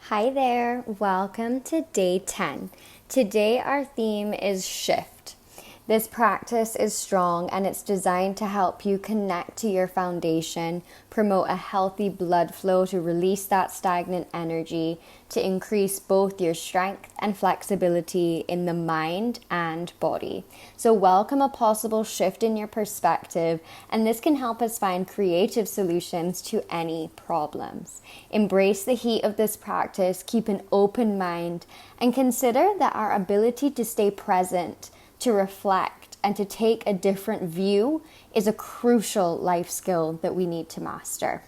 Hi there, welcome to day 10. Today our theme is shift. This practice is strong and it's designed to help you connect to your foundation, promote a healthy blood flow to release that stagnant energy, to increase both your strength and flexibility in the mind and body. So welcome a possible shift in your perspective, and this can help us find creative solutions to any problems. Embrace the heat of this practice, keep an open mind, and consider that our ability to stay present, to reflect, and to take a different view is a crucial life skill that we need to master.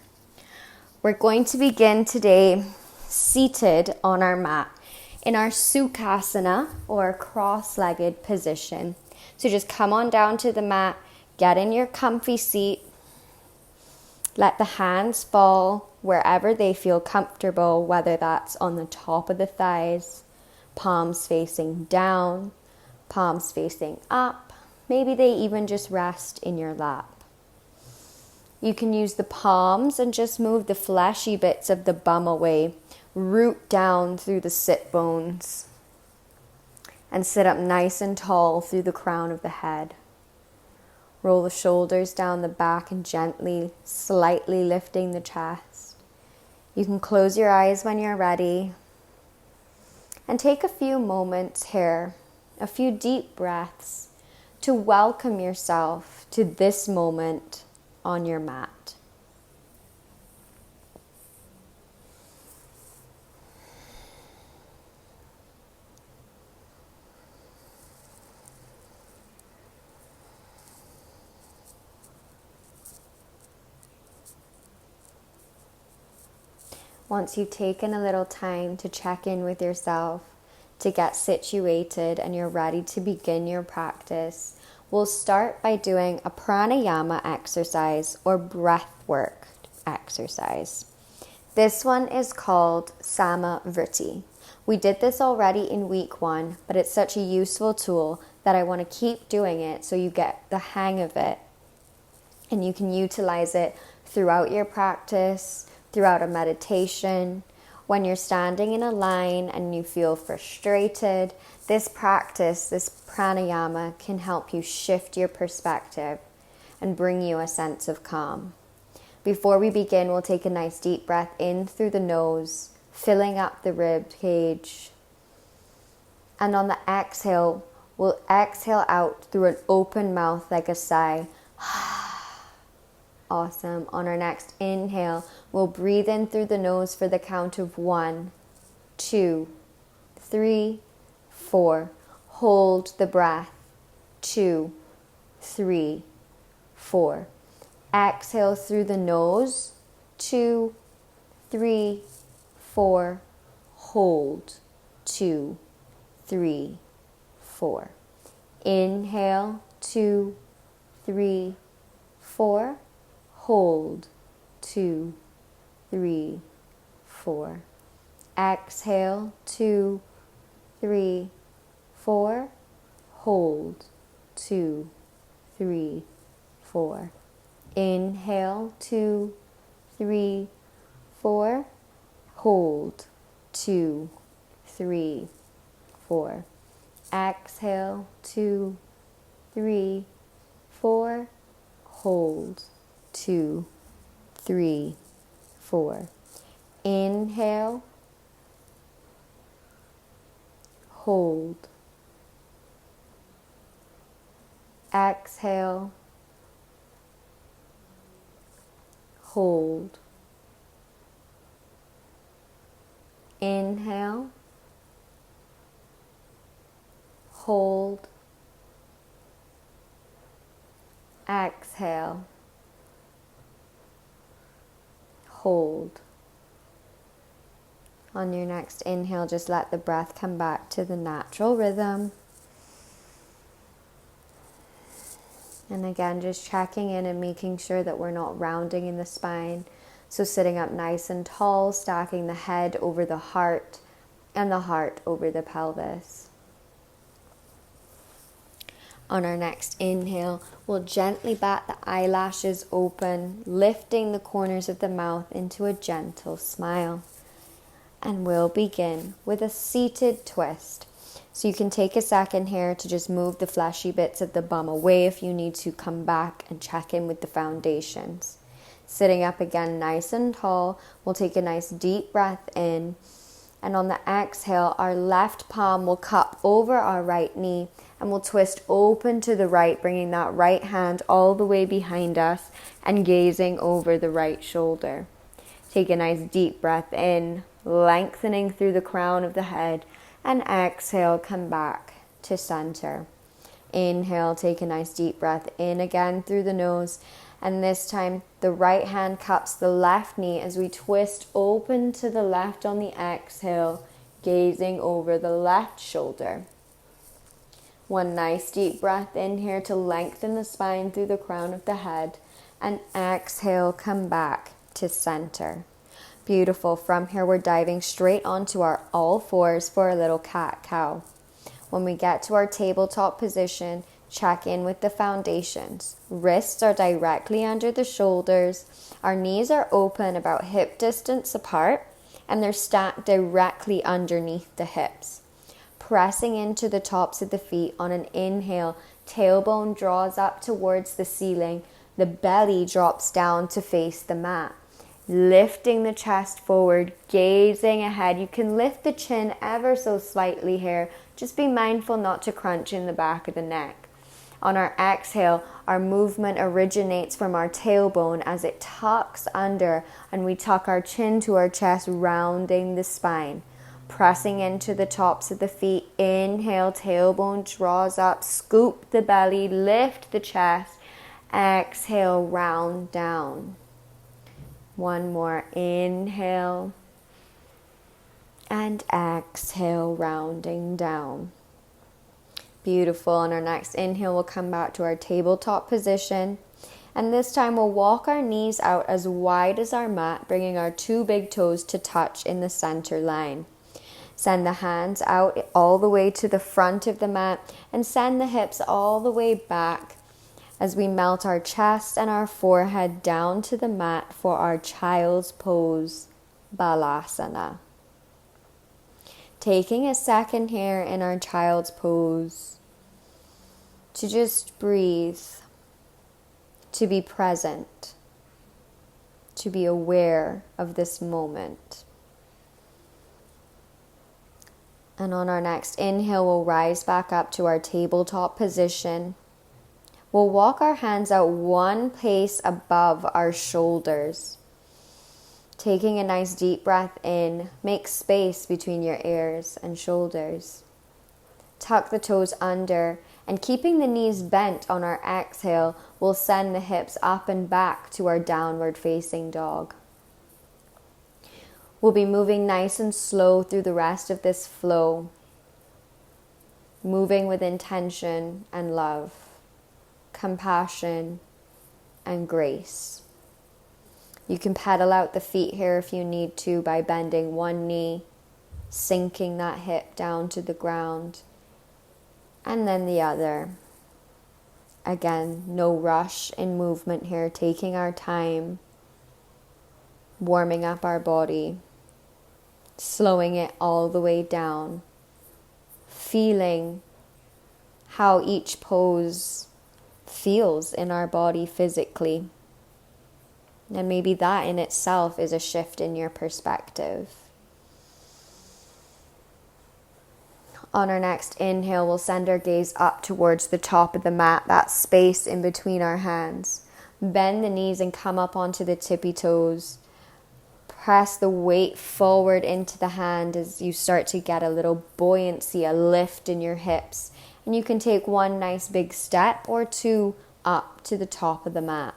We're going to begin today seated on our mat in our Sukhasana or cross-legged position. So just come on down to the mat, get in your comfy seat, let the hands fall wherever they feel comfortable, whether that's on the top of the thighs, palms facing down, palms facing up. Maybe they even just rest in your lap. You can use the palms and just move the fleshy bits of the bum away. Root down through the sit bones and sit up nice and tall through the crown of the head. Roll the shoulders down the back and gently, slightly lifting the chest. You can close your eyes when you're ready and take a few moments here, a few deep breaths to welcome yourself to this moment on your mat. Once you've taken a little time to check in with yourself, to get situated and you're ready to begin your practice, we'll start by doing a pranayama exercise or breath work exercise. This one is called Samavriti. We did this already in week 1, but it's such a useful tool that I want to keep doing it so you get the hang of it and you can utilize it throughout your practice, throughout a meditation. When you're standing in a line and you feel frustrated, this practice, this pranayama, can help you shift your perspective and bring you a sense of calm. Before we begin, we'll take a nice deep breath in through the nose, filling up the rib cage. And on the exhale, we'll exhale out through an open mouth like a sigh. Awesome. On our next inhale, we'll breathe in through the nose for the count of 1, 2, 3, 4. Hold the breath. 2, 3, 4. Exhale through the nose. 2, 3, 4. Hold. 2, 3, 4. Inhale. 2, 3, 4. Hold. 2, 3, 4. Exhale. 2, 3, 4. Hold. 2, 3, 4. Inhale. 2, 3, 4. Hold. 2, 3, 4. Exhale. 2, 3, 4. Hold. 2, 3, 4. Inhale. Hold. Exhale. Hold. Inhale. Hold. Exhale. Hold. On your next inhale, just let the breath come back to the natural rhythm. And again, just checking in and making sure that we're not rounding in the spine. So sitting up nice and tall, stacking the head over the heart and the heart over the pelvis. On our next inhale, we'll gently bat the eyelashes open, lifting the corners of the mouth into a gentle smile. And we'll begin with a seated twist. So you can take a second here to just move the fleshy bits of the bum away if you need to. Come back and check in with the foundations. Sitting up again nice and tall, we'll take a nice deep breath in. And on the exhale, our left palm will cup over our right knee and we'll twist open to the right, bringing that right hand all the way behind us and gazing over the right shoulder. Take a nice deep breath in, lengthening through the crown of the head, and exhale, come back to center. Inhale, take a nice deep breath in again through the nose. And this time, the right hand cups the left knee as we twist open to the left on the exhale, gazing over the left shoulder. One nice deep breath in here to lengthen the spine through the crown of the head. And exhale, come back to center. Beautiful. From here, we're diving straight onto our all fours for a little cat-cow. When we get to our tabletop position, check in with the foundations. Wrists are directly under the shoulders. Our knees are open about hip distance apart, and they're stacked directly underneath the hips. Pressing into the tops of the feet on an inhale, tailbone draws up towards the ceiling. The belly drops down to face the mat. Lifting the chest forward, gazing ahead. You can lift the chin ever so slightly here. Just be mindful not to crunch in the back of the neck. On our exhale, our movement originates from our tailbone as it tucks under, and we tuck our chin to our chest, rounding the spine. Pressing into the tops of the feet. Inhale, tailbone draws up, scoop the belly, lift the chest. Exhale, round down. One more. Inhale and exhale, rounding down. Beautiful. On our next inhale, we'll come back to our tabletop position. And this time we'll walk our knees out as wide as our mat, bringing our two big toes to touch in the center line. Send the hands out all the way to the front of the mat and send the hips all the way back as we melt our chest and our forehead down to the mat for our child's pose, Balasana. Taking a second here in our child's pose to just breathe, to be present, to be aware of this moment. And on our next inhale, we'll rise back up to our tabletop position. We'll walk our hands out one pace above our shoulders. Taking a nice deep breath in, make space between your ears and shoulders. Tuck the toes under, and keeping the knees bent on our exhale, we'll send the hips up and back to our downward facing dog. We'll be moving nice and slow through the rest of this flow, moving with intention and love, compassion and grace. You can pedal out the feet here if you need to by bending one knee, sinking that hip down to the ground, and then the other. Again, no rush in movement here, taking our time, warming up our body, slowing it all the way down, feeling how each pose feels in our body physically. And maybe that in itself is a shift in your perspective. On our next inhale, we'll send our gaze up towards the top of the mat, that space in between our hands. Bend the knees and come up onto the tippy toes. Press the weight forward into the hand as you start to get a little buoyancy, a lift in your hips. And you can take one nice big step or two up to the top of the mat.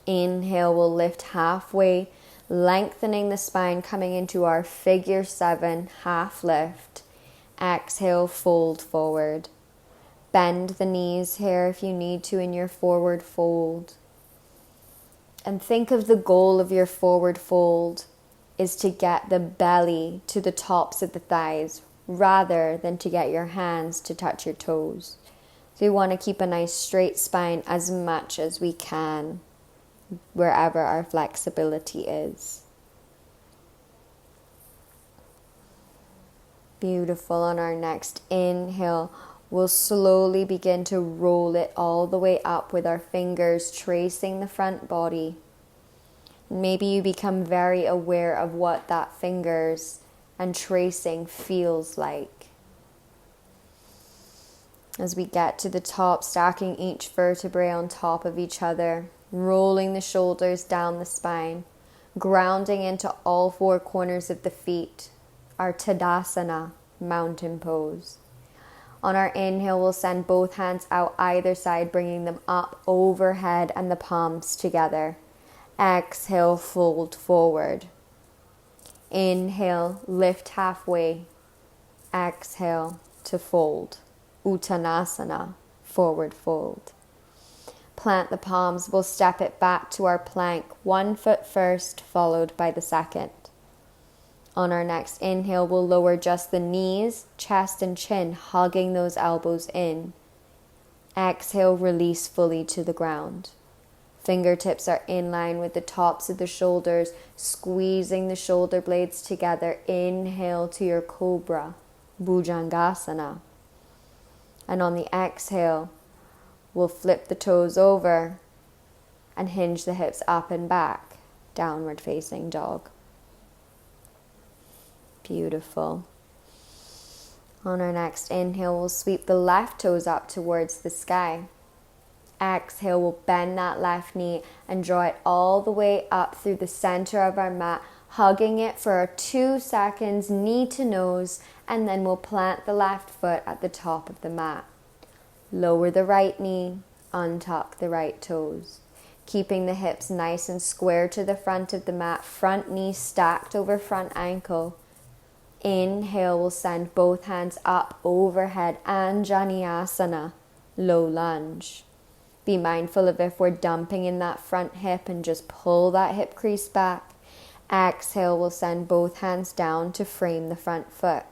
Inhale, we'll lift halfway, lengthening the spine, coming into our figure 7 half lift. Exhale, fold forward. Bend the knees here if you need to in your forward fold. And think of the goal of your forward fold is to get the belly to the tops of the thighs rather than to get your hands to touch your toes. So you want to keep a nice straight spine as much as we can wherever our flexibility is. Beautiful. On our next inhale, we'll slowly begin to roll it all the way up with our fingers, tracing the front body. Maybe you become very aware of what that fingers and tracing feels like. As we get to the top, stacking each vertebrae on top of each other, rolling the shoulders down the spine, grounding into all four corners of the feet, our Tadasana, mountain pose. On our inhale, we'll send both hands out either side, bringing them up overhead and the palms together. Exhale, fold forward. Inhale, lift halfway. Exhale to fold. Uttanasana, forward fold. Plant the palms, we'll step it back to our plank, one foot first, followed by the second. On our next inhale, we'll lower just the knees, chest and chin, hugging those elbows in. Exhale, release fully to the ground. Fingertips are in line with the tops of the shoulders, squeezing the shoulder blades together. Inhale to your cobra, Bhujangasana. And on the exhale, we'll flip the toes over and hinge the hips up and back, downward facing dog. Beautiful. On our next inhale, we'll sweep the left toes up towards the sky. Exhale, we'll bend that left knee and draw it all the way up through the center of our mat, hugging it for 2 seconds, knee to nose, and then we'll plant the left foot at the top of the mat. Lower the right knee, untuck the right toes, keeping the hips nice and square to the front of the mat, front knee stacked over front ankle. Inhale, we'll send both hands up overhead, Anjaneyasana, low lunge. Be mindful of if we're dumping in that front hip and just pull that hip crease back. Exhale, we'll send both hands down to frame the front foot.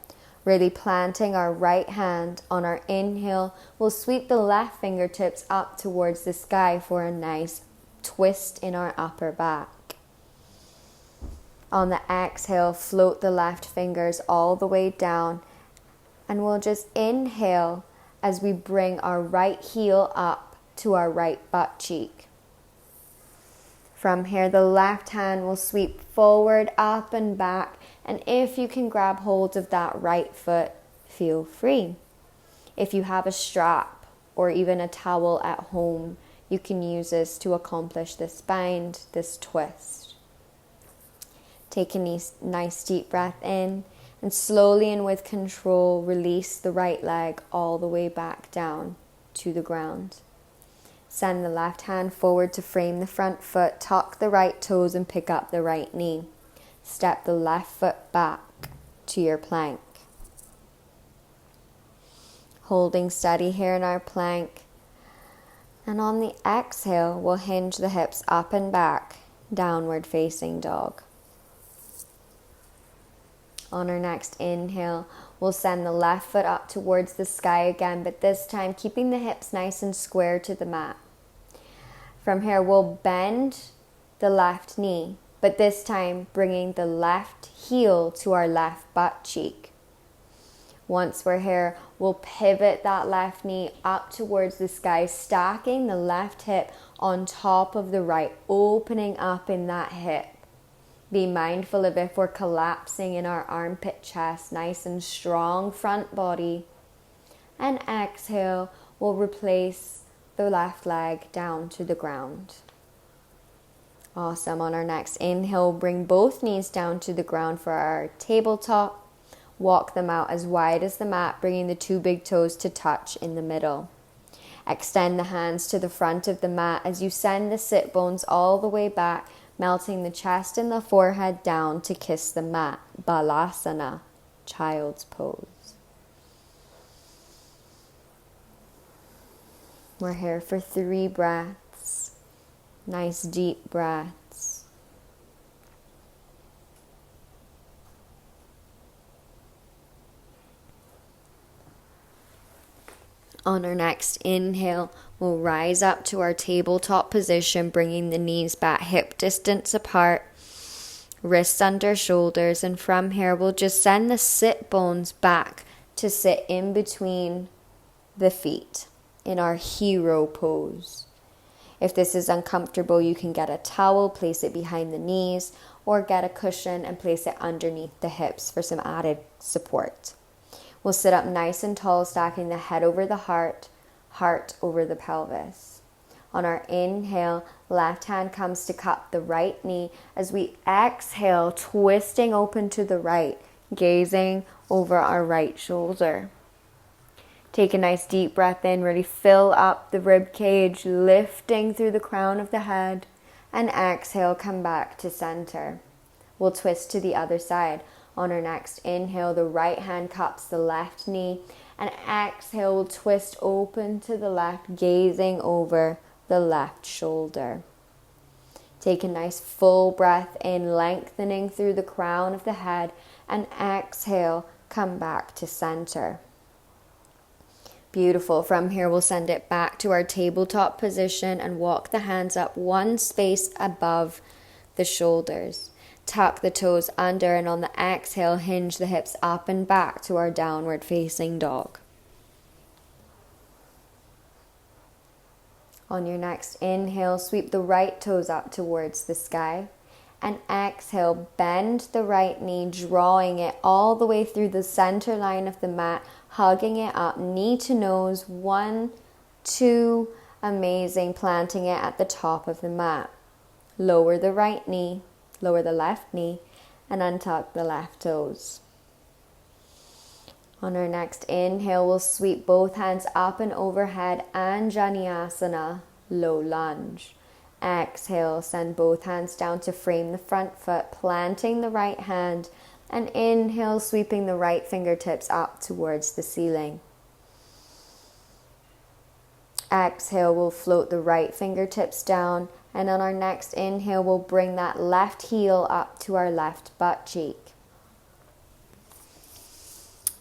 Really planting our right hand. On our inhale, we'll sweep the left fingertips up towards the sky for a nice twist in our upper back. On the exhale, float the left fingers all the way down, and we'll just inhale as we bring our right heel up to our right butt cheek. From here, the left hand will sweep forward, up and back, and if you can grab hold of that right foot, feel free. If you have a strap or even a towel at home, you can use this to accomplish this bind, this twist. Take a nice deep breath in, and slowly and with control, release the right leg all the way back down to the ground. Send the left hand forward to frame the front foot, tuck the right toes and pick up the right knee. Step the left foot back to your plank. Holding steady here in our plank. And on the exhale, we'll hinge the hips up and back, downward facing dog. On our next inhale, we'll send the left foot up towards the sky again, but this time keeping the hips nice and square to the mat. From here, we'll bend the left knee, but this time bringing the left heel to our left butt cheek. Once we're here, we'll pivot that left knee up towards the sky, stacking the left hip on top of the right, opening up in that hip. Be mindful of if we're collapsing in our armpit chest, nice and strong front body. And exhale, we'll replace the left leg down to the ground. Awesome. On our next inhale, bring both knees down to the ground for our tabletop. Walk them out as wide as the mat, bringing the 2 big toes to touch in the middle. Extend the hands to the front of the mat as you send the sit bones all the way back, melting the chest and the forehead down to kiss the mat. Balasana, child's pose. We're here for 3 breaths. Nice deep breaths. On our next inhale, we'll rise up to our tabletop position, bringing the knees back hip distance apart. Wrists under shoulders, and from here we'll just send the sit bones back to sit in between the feet in our hero pose. If this is uncomfortable, you can get a towel, place it behind the knees, or get a cushion and place it underneath the hips for some added support. We'll sit up nice and tall, stacking the head over the heart, heart over the pelvis. On our inhale, left hand comes to cup the right knee. As we exhale, twisting open to the right, gazing over our right shoulder. Take a nice deep breath in, really fill up the rib cage, lifting through the crown of the head. And exhale, come back to center. We'll twist to the other side. On our next inhale, the right hand cups the left knee. And exhale, we'll twist open to the left, gazing over the left shoulder. Take a nice full breath in, lengthening through the crown of the head. And exhale, come back to center. Beautiful. From here, we'll send it back to our tabletop position and walk the hands up one space above the shoulders. Tuck the toes under, and on the exhale, hinge the hips up and back to our downward facing dog. On your next inhale, sweep the right toes up towards the sky. And exhale, bend the right knee, drawing it all the way through the center line of the mat, hugging it up, knee to nose, 1, 2, amazing, planting it at the top of the mat. Lower the right knee, lower the left knee, and untuck the left toes. On our next inhale, we'll sweep both hands up and overhead, Anjaneyasana, low lunge. Exhale, send both hands down to frame the front foot, planting the right hand, and inhale, sweeping the right fingertips up towards the ceiling. Exhale, we'll float the right fingertips down, and on our next inhale, we'll bring that left heel up to our left butt cheek.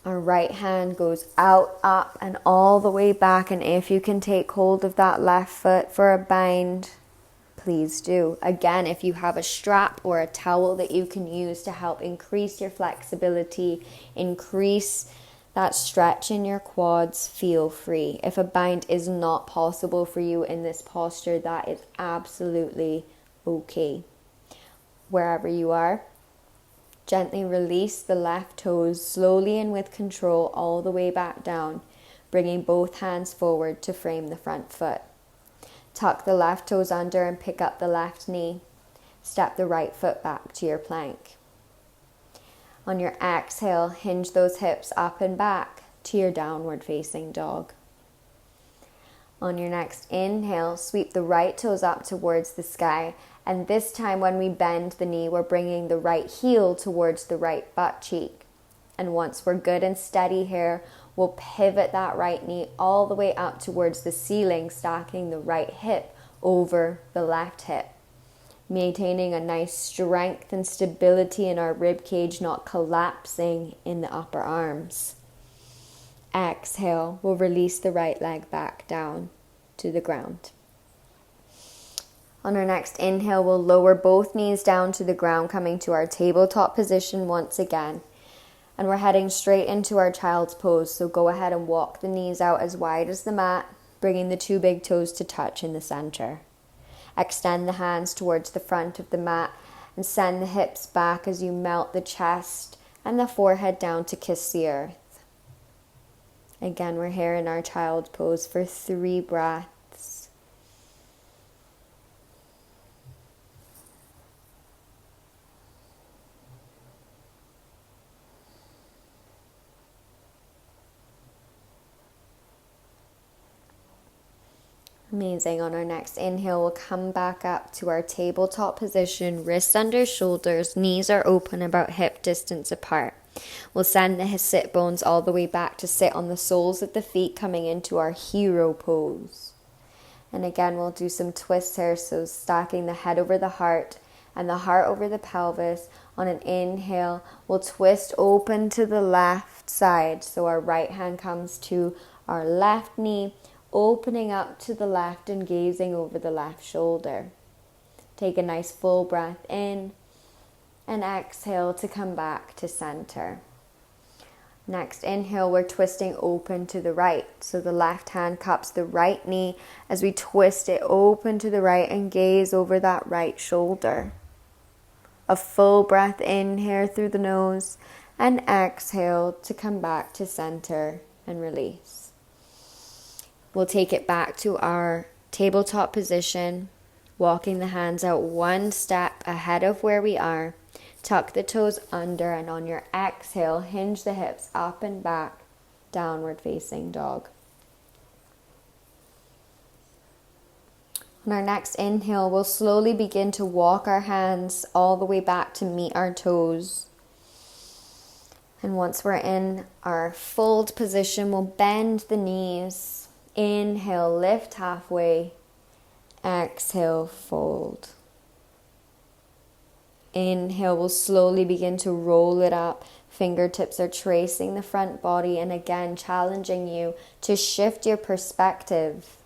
Our right hand goes out, up, and all the way back, and if you can take hold of that left foot for a bind, please do. Again, if you have a strap or a towel that you can use to help increase your flexibility, increase that stretch in your quads, feel free. If a bind is not possible for you in this posture, that is absolutely okay. Wherever you are, gently release the left toes slowly and with control all the way back down, bringing both hands forward to frame the front foot. Tuck the left toes under and pick up the left knee. Step the right foot back to your plank. On your exhale, hinge those hips up and back to your downward facing dog. On your next inhale, sweep the right toes up towards the sky. And this time when we bend the knee, we're bringing the right heel towards the right butt cheek. And once we're good and steady here, we'll pivot that right knee all the way up towards the ceiling, stacking the right hip over the left hip. Maintaining a nice strength and stability in our rib cage, not collapsing in the upper arms. Exhale, we'll release the right leg back down to the ground. On our next inhale, we'll lower both knees down to the ground, coming to our tabletop position once again. And we're heading straight into our child's pose. So go ahead and walk the knees out as wide as the mat, bringing the two big toes to touch in the center. Extend the hands towards the front of the mat and send the hips back as you melt the chest and the forehead down to kiss the earth. Again, we're here in our child's pose for 3 breaths. Amazing. On our next inhale, we'll come back up to our tabletop position, wrists under shoulders, knees are open about hip distance apart. We'll send the sit bones all the way back to sit on the soles of the feet, coming into our hero pose. And again, we'll do some twists here, so stacking the head over the heart and the heart over the pelvis. On an inhale, we'll twist open to the left side, so our right hand comes to our left knee, opening up to the left and gazing over the left shoulder. Take a nice full breath in And exhale to come back to center. Next inhale, we're twisting open to the right. So the left hand cups the right knee as we twist it open to the right and gaze over that right shoulder. A full breath in here through the nose and exhale to come back to center and release. We'll take it back to our tabletop position, walking the hands out one step ahead of where we are. Tuck the toes under, and on your exhale, hinge the hips up and back, downward facing dog. On our next inhale, we'll slowly begin to walk our hands all the way back to meet our toes. And once we're in our fold position, we'll bend the knees. Inhale, lift halfway. Exhale, fold. Inhale, we'll slowly begin to roll it up. Fingertips are tracing the front body, and again challenging you to shift your perspective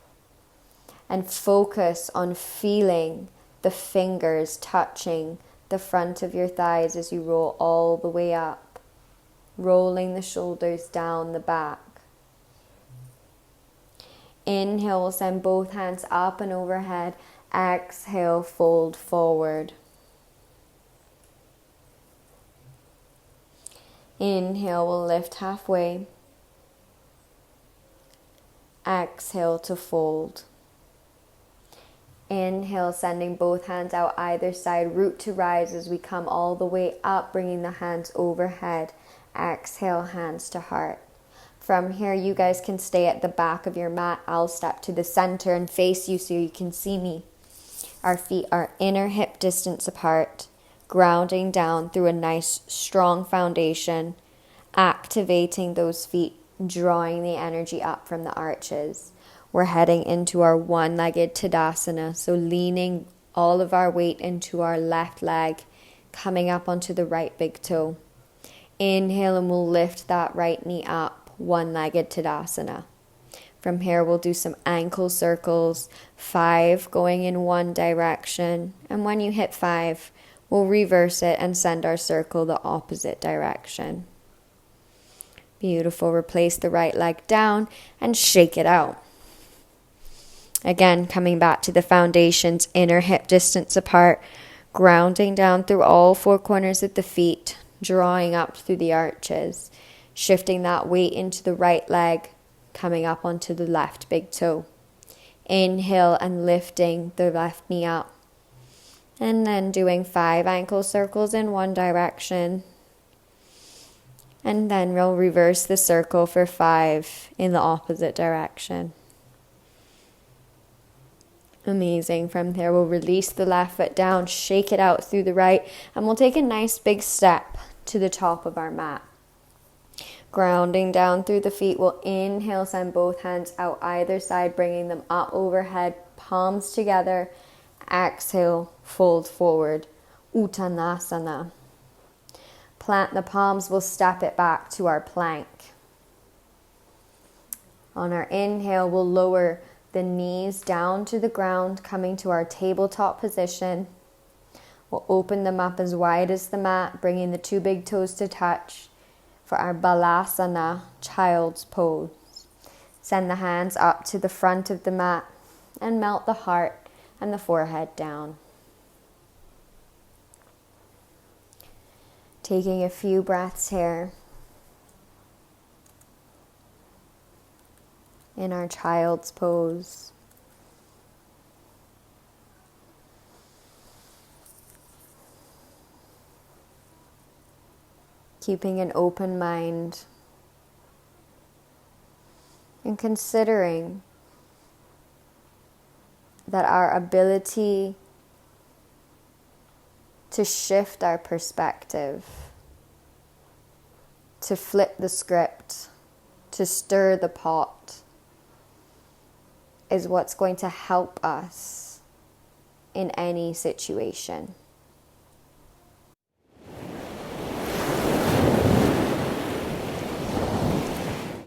and focus on feeling the fingers touching the front of your thighs as you roll all the way up, rolling the shoulders down the back. Inhale, we'll send both hands up and overhead. Exhale, fold forward. Inhale, we'll lift halfway. Exhale to fold. Inhale, sending both hands out either side, root to rise as we come all the way up, bringing the hands overhead. Exhale, hands to heart. From here, you guys can stay at the back of your mat. I'll step to the center and face you so you can see me. Our feet are inner hip distance apart, grounding down through a nice strong foundation, activating those feet, drawing the energy up from the arches. We're heading into our one-legged Tadasana, so leaning all of our weight into our left leg, coming up onto the right big toe. Inhale, and we'll lift that right knee up, one-legged Tadasana. From here, we'll do some ankle circles, 5 going in one direction, and when you hit 5, we'll reverse it and send our circle the opposite direction. Beautiful. Replace the right leg down and shake it out. Again, coming back to the foundations, inner hip distance apart, grounding down through all 4 corners of the feet, drawing up through the arches, shifting that weight into the right leg, coming up onto the left big toe. Inhale and lifting the left knee up. And then doing 5 ankle circles in one direction. And then we'll reverse the circle for 5 in the opposite direction. Amazing. From there, we'll release the left foot down, shake it out through the right, and we'll take a nice big step to the top of our mat. Grounding down through the feet, we'll inhale, send both hands out either side, bringing them up overhead, palms together. Exhale, fold forward, Uttanasana. Plant the palms, we'll step it back to our plank. On our inhale, we'll lower the knees down to the ground, coming to our tabletop position. We'll open them up as wide as the mat, bringing the 2 big toes to touch for our Balasana, child's pose. Send the hands up to the front of the mat and melt the heart and the forehead down. Taking a few breaths here in our child's pose. Keeping an open mind and considering that our ability to shift our perspective, to flip the script, to stir the pot, is what's going to help us in any situation.